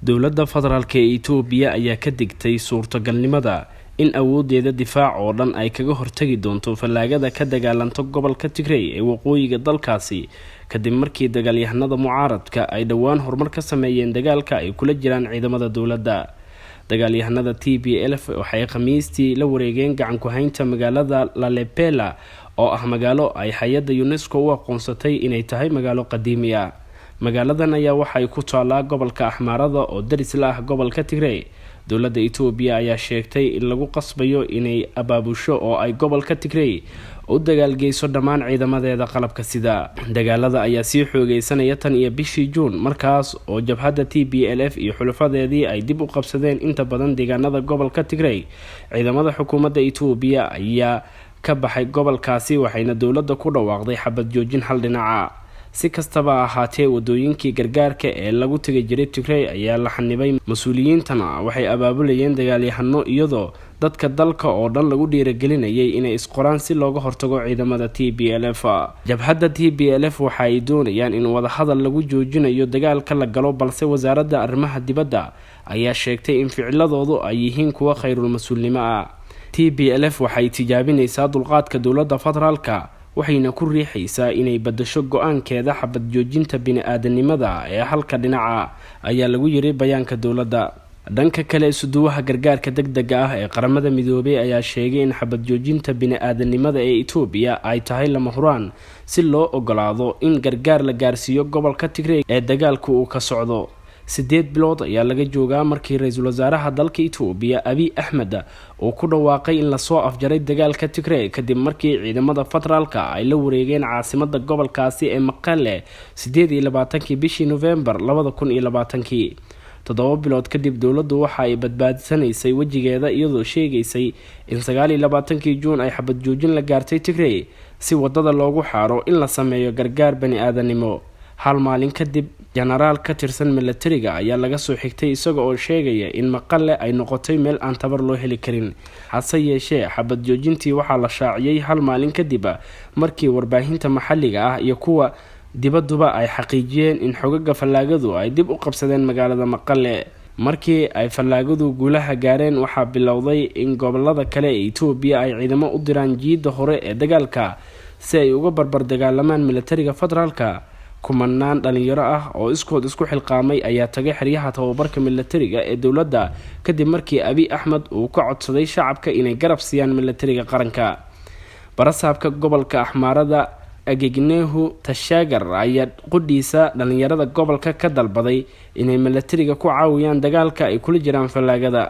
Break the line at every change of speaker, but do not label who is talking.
dowladda federaalka ee Itoobiya ayaa ka digtay suurtagalnimada in awoodeeda difaac oo dhan ay kaga hortagi doonto fallaagada ka dagaalanta gobolka Tigray ee waqooyiga dalkaasi kadib markii dagaalyahanada mucaaradka ay dhawaan horumar ka sameeyeen dagaalka ay kula jiraan ciidamada dowladda. dagaalyahanada TPLF waxay khamiistii la wareegeen gacan ku haynta magaalada Lalebela oo ah magaalo ay hay'adda UNESCO u aqoonsatay inay tahay magaalo qadiimi ah. magaaladan ayaa waxay ku taalaa gobolka Axmaarada oo daris la ah gobolka Tigray. dowladda Itoobiya ayaa sheegtay in lagu qasbayo inay abaabusho oo ay gobolka Tigray u dagaalgeyso dhammaan ciidamadeeda qalabka sida. dagaalada ayaa sii xoogeysanaya tan iyo bishii Juun markaas oo jabhadda TPLF iyo xulafadeedii ay dib u qabsadeen inta badan deegaanada gobolka Tigray. ciidamada xukuumadda Itoobiya ayaa ka baxay gobolkaasi waxayna dowladda ku dhawaaqday xabad joojin hal dhinaca. si kastaba ahaatee wadooyinkii gargaarka ee lagu tagay jiray Tigray ayaa la xanibay. mas'uuliyiintana waxay abaabulayeen dagaalyahano iyadoo dadka dalka oo dhan lagu dhiirigelinayay inay isqoraan si looga hortago ciidamada TPLF. jabhadda TPLF waxay doonayaan in wada hadal lagu joojinayo dagaalka la galo, balse wasaaradda arrimaha dibadda ayaa sheegtay in ficiladoodu ay yihiin kuwa khayrul mas'uulnimo ah. TPLF waxay tijaabinaysaa dulqaadka dowladda federaalka waxayna ku riixaysaa inay badasho go'aankeeda xabad joojinta bini'aadanimada ee halka dhinaca ayaa lagu yiri bayaanka dowladda. dhanka kale suduwaha gargaarka degdega ah ee qaramada midoobay ayaa sheegay in xabad joojinta bini'aadanimada ee Itoobiya ay tahay lama huraan si loo ogolaado in gargaar la gaarsiiyo gobolka Tigray ee dagaalku uu ka socdo. 8 bilood ayaa laga joogaa markii ra'iisul wasaaraha dalka Itoobiya Abiy Ahmed uu ku dhawaaqay in la soo afjaray dagaalka Tigray kadib markii ciidamada federaalka ay la wareegeen caasimadda gobolkaasi ee Maqale 28 bishii November 2020. 7 bilood kadib dowladdu waxa ay badbaadisanaysay wajigeeda iyadoo sheegaysay in 29 Juun ay xabad joojin la gaartay Tigray si wadada loogu xaaro in la sameeyo gargaar bani'aadanimo. hal maalin kadib generaal ka tirsan militariga ayaa laga soo xigtay isaga oo sheegaya in Maqale ay noqotay meel aan tabar loo heli karin. hase yeeshee xabad joojintii waxaa la shaaciyay hal maalin kadib markii warbaahinta maxalliga ah iyo kuwa dibadduba ay xaqiijiyeen in xogaga fallaagadu ay dib u qabsadeen magaalada Maqale. markii ay fallaagadu guulaha gaareen waxaa bilowday in gobolada kale ee Itoobiya ay ciidamo u diraan jiida hore ee dagaalka si ay uga barbar dagaalamaan militariga federaalka. kumanaan dhalinyaro ah oo iskood isku xilqaamay ayaa tagay xeryaha tababarka militariga ee dowladda kadib markii Abiy Ahmed uu ka codsaday shacabka inay garab siiyaan militariga qaranka. barasaabka gobolka Axmaarada Agegnehu Tashagar ayaa qudhiisa dhalinyarada gobolka ka dalbaday inay militariga ku caawiyaan dagaalka ay kula jiraan fallaagada.